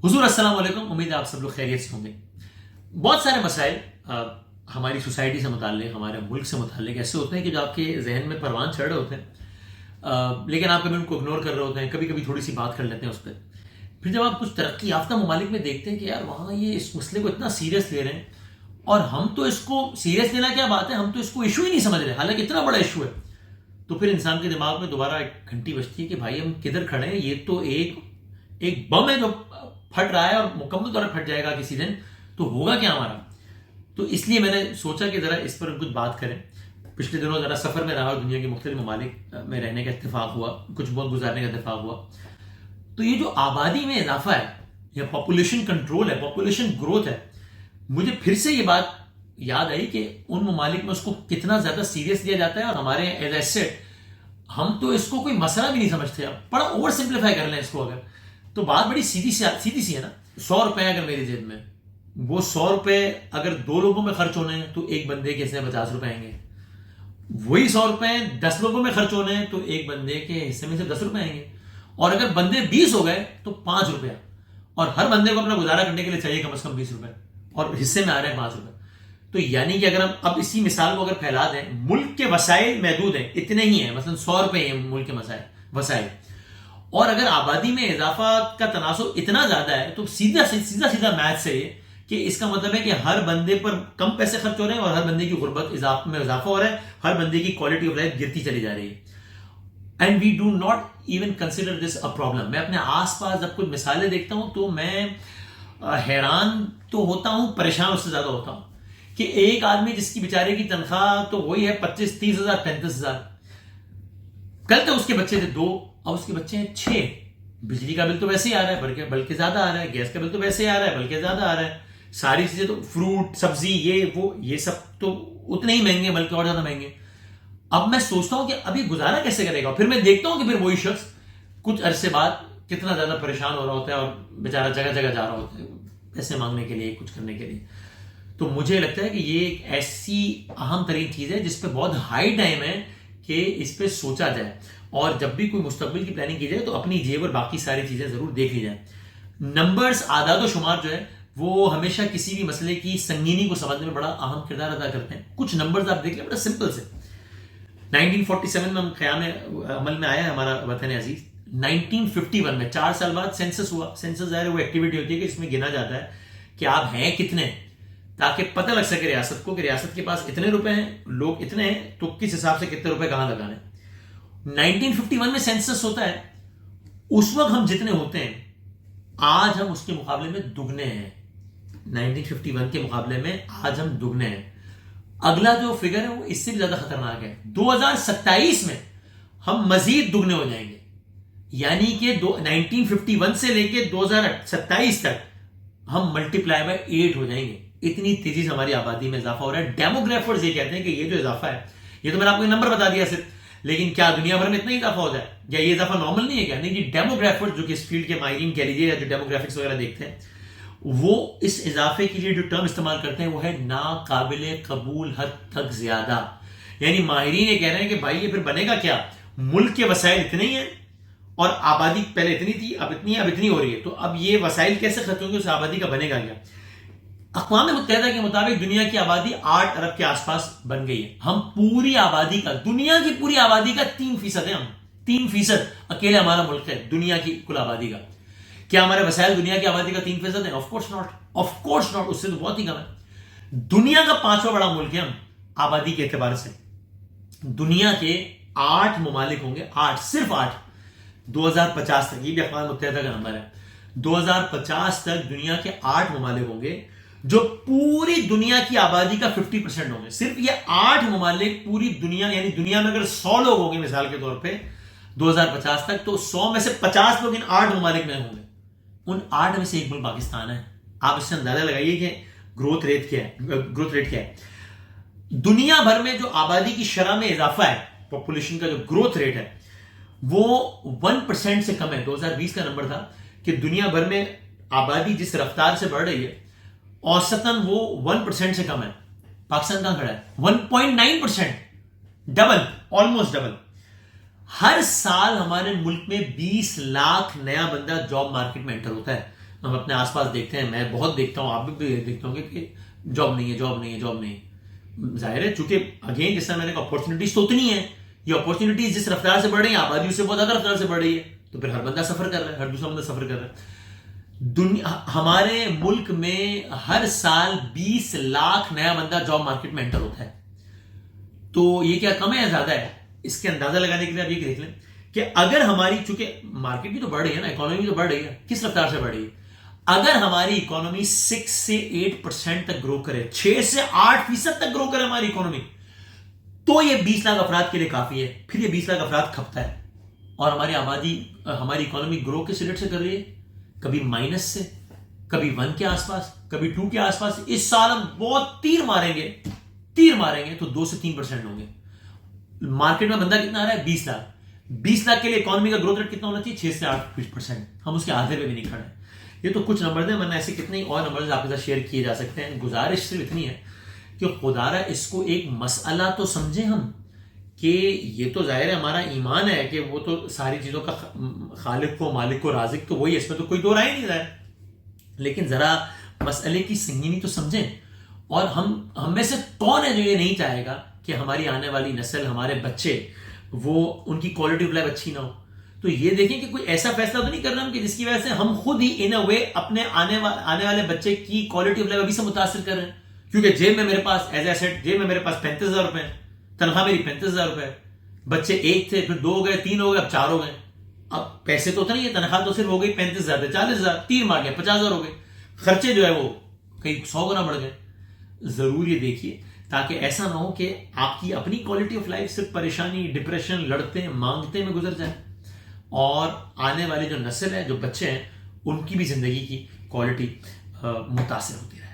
حضور السلام علیکم، امید ہے آپ سب لوگ خیریت سے ہوں گے۔ بہت سارے مسائل ہماری سوسائٹی سے متعلق، ہمارے ملک سے متعلق ایسے ہوتے ہیں کہ جو آپ کے ذہن میں پروان چڑھ رہے ہوتے ہیں، لیکن آپ کبھی ان کو اگنور کر رہے ہوتے ہیں، کبھی کبھی تھوڑی سی بات کر لیتے ہیں اس پہ۔ پھر جب آپ کچھ ترقی یافتہ ممالک میں دیکھتے ہیں کہ یار وہاں یہ اس مسئلے کو اتنا سیریس لے رہے ہیں، اور ہم تو اس کو سیریس لینا کیا بات ہے، ہم تو اس کو ایشو ہی نہیں سمجھ رہے، حالانکہ اتنا بڑا ایشو ہے، تو پھر انسان کے دماغ میں دوبارہ ایک گھنٹی بجتی ہے کہ بھائی ہم کدھر کھڑے ہیں، یہ تو ایک بم ہے جو پھٹ رہا ہے اور مکمل طور پر پھٹ جائے گا کسی دن، تو ہوگا کیا ہمارا۔ تو اس لیے میں نے سوچا کہ ذرا اس پر کچھ بات کریں۔ پچھلے دنوں ذرا سفر میں رہا اور دنیا کے مختلف ممالک میں رہنے کا اتفاق ہوا، کچھ وقت گزارنے کا اتفاق ہوا، تو یہ جو آبادی میں اضافہ ہے یا پاپولیشن کنٹرول ہے، پاپولیشن گروتھ ہے، مجھے پھر سے یہ بات یاد آئی کہ ان ممالک میں اس کو کتنا زیادہ سیریس لیا جاتا ہے، اور ہمارے ایز اے سیٹ ہم تو اس کو کوئی مسئلہ بھی نہیں سمجھتے۔ اب بڑا اوور سمپلیفائی کر لیں اس کو، اگر تو بات بڑی سیدھی سی ہے نا۔ 100 روپے اگر میری جیب میں، وہ 100 روپے اگر 2 لوگوں میں خرچ ہونے ہیں تو ایک بندے کے حصے میں 50 روپے آئیں گے۔ وہی 100 روپے 10 لوگوں میں خرچ ہونے ہیں تو ایک بندے کے حصے میں سے 10 روپے آئیں گے، اور اگر بندے 20 ہو گئے تو 5 روپیہ، اور ہر بندے کو اپنا گزارا کرنے کے لیے چاہیے کم از کم 20 روپے، اور حصے میں آ رہے ہیں 5 روپے۔ تو یعنی کہ اگر ہم اب اسی مثال کو اگر پھیلا دیں، ملک کے وسائل محدود ہیں، اتنے ہی ہیں، مثلا 100 روپے ہیں ملک کے وسائل، اور اگر آبادی میں اضافہ کا تناسب اتنا زیادہ ہے تو سیدھا میتھ سے یہ کہ اس کا مطلب ہے کہ ہر بندے پر کم پیسے خرچ ہو رہے ہیں، اور ہر بندے کی غربت میں اضافہ ہو رہا ہے، ہر بندے کی کوالٹی آف لائف گرتی چلی جا رہی ہے۔ And we do not even consider this a problem. میں اپنے آس پاس جب کچھ مثالیں دیکھتا ہوں تو میں حیران تو ہوتا ہوں، پریشان اس سے زیادہ ہوتا ہوں کہ ایک آدمی جس کی بیچارے کی تنخواہ تو وہی ہے 25-30 ہزار 35 ہزار، کل تک اس کے بچے تھے 2، اب اس کے بچے ہیں 6۔ بجلی کا بل تو ویسے ہی آ رہا ہے، بلکہ زیادہ آ رہا ہے، گیس کا بل تو ویسے ہی آ رہا ہے بلکہ زیادہ آ رہا ہے، ساری چیزیں تو فروٹ سبزی یہ سب تو اتنے ہی مہنگے بلکہ اور زیادہ مہنگے۔ اب میں سوچتا ہوں کہ ابھی گزارا کیسے کرے گا، پھر میں دیکھتا ہوں کہ پھر وہی شخص کچھ عرصے بعد کتنا زیادہ پریشان ہو رہا ہوتا ہے، اور بیچارہ جگہ جگہ جا رہا ہوتا ہے پیسے مانگنے کے لیے، کچھ کرنے کے لیے۔ تو مجھے لگتا ہے کہ یہ ایک ایسی اہم ترین چیز ہے جس پہ بہت ہائی ٹائم ہے کہ اس پہ سوچا جائے، اور جب بھی کوئی مستقبل کی پلاننگ کی جائے تو اپنی جیب اور باقی ساری چیزیں ضرور دیکھ لی جائیں۔ نمبرز، اعداد و شمار جو ہے وہ ہمیشہ کسی بھی مسئلے کی سنگینی کو سمجھنے میں بڑا اہم کردار ادا کرتے ہیں۔ کچھ نمبرز آپ دیکھ لیں، بڑا سمپل سے۔ 1947 میں ہم قیام عمل میں آیا ہے ہمارا وطن عزیز۔ 1951 میں 4 سال بعد سینسس ہوا۔ سینسس ظاہر وہ ایکٹیویٹی ہوتی ہے کہ اس میں گنا جاتا ہے کہ آپ ہیں کتنے، تاکہ پتہ لگ سکے ریاست کو کہ ریاست کے پاس اتنے روپے ہیں، لوگ اتنے ہیں، تو کس حساب سے کتنے روپے کہاں لگانے۔ 1951 میں سینسس ہوتا ہے، اس وقت ہم جتنے ہوتے ہیں آج ہم اس کے مقابلے میں دگنے ہیں۔ 1951 کے مقابلے میں آج ہم دگنے ہیں۔ اگلا جو فگر ہے وہ اس سے بھی زیادہ خطرناک ہے۔ 2027 میں ہم مزید دگنے ہو جائیں گے، یعنی کہ 1951 سے لے کے 2027 تک ہم ملٹی پلائی بائی 8 ہو جائیں گے۔ اتنی تیزی سے ہماری آبادی میں اضافہ ہو رہا ہے۔ ڈیموگرافرز یہ کہتے ہیں کہ یہ جو اضافہ ہے، یہ تو میں نے آپ کو نمبر بتا دیا صرف، لیکن کیا دنیا بھر میں اتنا اضافہ ہو جائے، یا یہ اضافہ نارمل نہیں ہے کیا؟ نہیں جی، ڈیموگرافرز جو کہ اس فیلڈ کے ماہرین کہہ لیجیے، یا جو ڈیموگرافکس وغیرہ دیکھتے ہیں، وہ اس اضافے کے لیے جو ٹرم استعمال کرتے ہیں وہ ہے ناقابل قبول حد تک زیادہ۔ یعنی ماہرین یہ کہہ رہے ہیں کہ بھائی یہ پھر بنے گا کیا؟ ملک کے وسائل اتنے ہی ہیں، اور آبادی پہلے اتنی تھی، اب اتنی ہے، اب اتنی ہو رہی ہے، تو اب یہ وسائل کیسے ختم ہوں گے، اس آبادی کا بنے گا کیا؟ اقوام متحدہ کے مطابق دنیا کی آبادی 8 ارب کے آس پاس بن گئی ہے۔ ہم پوری آبادی کا، دنیا کی پوری آبادی کا 3% ہیں۔ ہم 3% اکیلے ہمارا ملک ہے دنیا کی کل آبادی کا۔ کیا ہمارے وسائل دنیا کی آبادی کا 3% ہیں؟ آف کورس ناٹ، اس سے تو بہت ہی کم ہے۔ دنیا کا 5واں بڑا ملک ہے ہم آبادی کے اعتبار سے۔ دنیا کے 8 ممالک ہوں گے، 8، صرف 8، 2050 تک، یہ بھی اقوام متحدہ کا نمبر ہے، 2050 تک دنیا کے 8 ممالک ہوں گے جو پوری دنیا کی آبادی کا 50% ہوں گے۔ صرف یہ 8 ممالک پوری دنیا، یعنی دنیا میں اگر 100 لوگ ہوں گے مثال کے طور پہ 2050 تک، تو 100 میں سے 50 لوگ ان 8 ممالک میں ہوں گے۔ ان 8 میں سے ایک ملک پاکستان ہے۔ آپ اس سے اندازہ لگائیے کہ گروتھ ریٹ کیا ہے۔ دنیا بھر میں جو آبادی کی شرح میں اضافہ ہے، پاپولیشن کا جو گروتھ ریٹ ہے، وہ 1% سے کم ہے۔ 2020 کا نمبر تھا کہ دنیا بھر میں آبادی جس رفتار سے بڑھ رہی ہے، اوسطاً وہ 1% سے کم ہے۔ پاکستان کہاں کھڑا ہے؟ 1.9%، ڈبل، آلموسٹ ڈبل۔ ہر سال ہمارے ملک میں 20 لاکھ نیا بندہ جاب مارکیٹ میں انٹر ہوتا ہے۔ ہم اپنے آس پاس دیکھتے ہیں, میں بہت دیکھتا ہوں, آپ بھی دیکھتے ہوں گے کہ جاب نہیں ہے, جاب نہیں ہے, جاب نہیں ہے. ظاہر ہے چونکہ اگین جس طرح میں نے کہا اپارچونیٹیز تو اتنی ہیں, یہ اپارچونیٹیز جس رفتار سے بڑھ رہی ہیں, آبادی اس سے بہت زیادہ رفتار سے بڑھ رہی ہے, تو پھر ہر بندہ سفر کر رہا ہے, ہر دوسرا بندہ سفر کر رہا ہے. ہمارے ملک میں ہر سال 20 لاکھ نیا بندہ جاب مارکیٹ میں انٹر ہوتا ہے. تو یہ کیا کم ہے یا زیادہ ہے؟ اس کے اندازہ لگانے کے لیے آپ یہ دیکھ لیں کہ اگر ہماری, چونکہ مارکیٹ بھی تو بڑھ رہی ہے نا, اکانومی تو بڑھ رہی ہے, کس رفتار سے بڑھ رہی ہے, اگر ہماری اکانومی 6 سے 8% تک گرو کرے, 6 سے 8% تک گرو کرے ہماری اکانومی, تو یہ 20 لاکھ افراد کے لیے کافی ہے. پھر یہ 20 لاکھ افراد کھپتا ہے, اور ہماری آبادی, ہماری اکانومی گرو کس ریٹ سے کر رہی ہے, کبھی مائنس سے, کبھی 1 کے آس پاس, کبھی 2 کے آس پاس. اس سال ہم بہت تیر ماریں گے تو 2 سے 3% ہوں گے. مارکیٹ میں بندہ کتنا آ رہا ہے, 20 لاکھ. 20 لاکھ کے لیے اکانومی کا گروتھ ریٹ کتنا ہونا چاہیے, 6 سے 8%. ہم اس کے آدھے پہ بھی نہیں کھڑے. یہ تو کچھ نمبر ہیں, ورنہ ایسے کتنے اور نمبر آپ کے ساتھ شیئر کیے جا سکتے ہیں. گزارش صرف اتنی ہے کہ خدا را اس کو ایک مسئلہ تو سمجھیں ہم, کہ یہ تو ظاہر ہے ہمارا ایمان ہے کہ وہ تو ساری چیزوں کا خالق کو, مالک کو, رازق تو وہی, اس میں تو کوئی دو رائے نہیں رہا ہے. لیکن ذرا مسئلے کی سنگینی تو سمجھیں. اور ہم میں سے کون ہے جو یہ نہیں چاہے گا کہ ہماری آنے والی نسل, ہمارے بچے, وہ ان کی کوالٹی آف لائف اچھی نہ ہو. تو یہ دیکھیں کہ کوئی ایسا فیصلہ تو نہیں کر رہا ہم کہ جس کی وجہ سے ہم خود ہی ان اے وے اپنے آنے والے بچے کی کوالٹی آف لائف ابھی سے متاثر کر رہے ہیں. کیونکہ جیب میں میرے پاس ایز اے سیٹ, جیب میں میرے پاس 35,000 روپے, تنخواہ میری 35,000 روپے, بچے 1 تھے, پھر 2 ہو گئے, 3 ہو گئے, اب 4 ہو گئے. اب پیسے تو نہیں ہے, تنخواہ تو صرف ہو گئی 35,000 سے 40,000, 3 مار گئے 50,000 ہو گئے. خرچے جو ہے وہ کئی 100 گنا بڑھ گئے. ضرور یہ دیکھیے تاکہ ایسا نہ ہو کہ آپ کی اپنی کوالٹی آف لائف صرف پریشانی, ڈپریشن, لڑتے مانگتے میں گزر جائے, اور آنے والی جو نسل ہے, جو بچے ہیں, ان کی بھی زندگی کی کوالٹی متاثر ہوتی ہے.